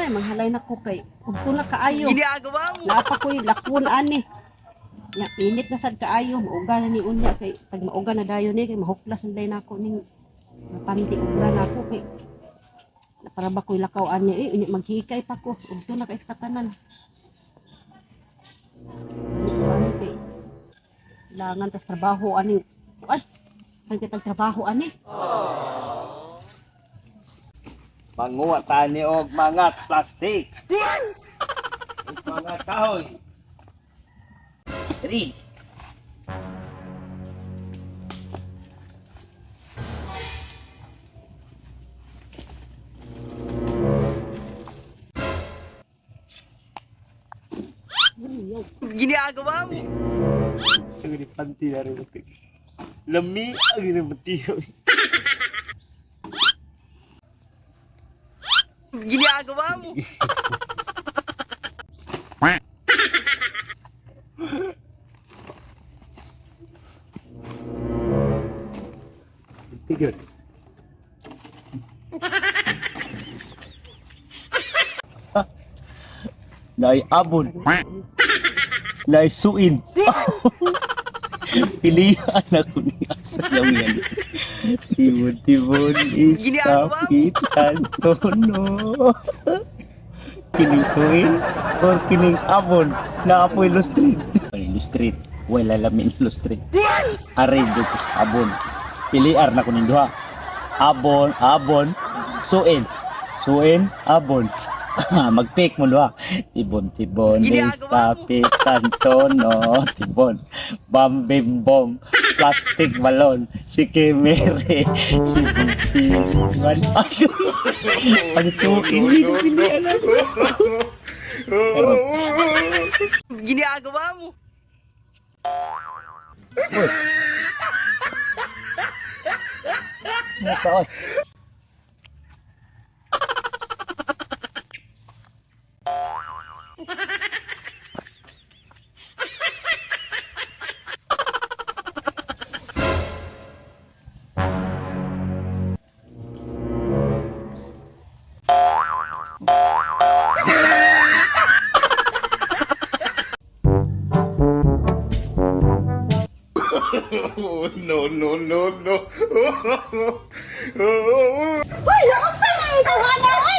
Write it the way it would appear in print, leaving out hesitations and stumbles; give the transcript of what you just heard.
ay maghalay na ko kay ugto na kaayo. Ginagawa mo. Napa ko'y lakon ani. Ya init na sad kaayo, mauga na ni unya kay tag mauga na dayon ni kay mahuklas na nako ning panty ugra nako kay para ba ko'y lakaw ani unya maghikay pa ko ugto na kay katanan. Ani kay langan tas trabaho ani. Ay, ang kitang trabaho ani. Manguha tani og mga plastic. Mga kahoy. 3. Ginagawa mo. Sige ni panty na rin. Lami ang ginamatiyo. Ginagawa mo. Tigil. Nay abon. Nay suin. Pilihan ako ni asa lang yan. Tibon-tibon is kapitan tono. Kining suin or kining abon na apoy illustrate. Illustrate. Wala lamin illustrate. Aray dito sa abon. Piliar na ko ning duha. Abon, suin. Suin, abon. Mag-pick mo duha. Tibon-tibon is kapitan tono. Tibon. Bam-bim-bom. Plastic balon. Si Kemere. Si Buntiman. Ang suin. Hindi alam. Ginagawa mo. Uy. Nasa oy. Oh, no. Uy, naunsa na ito, hana, uy!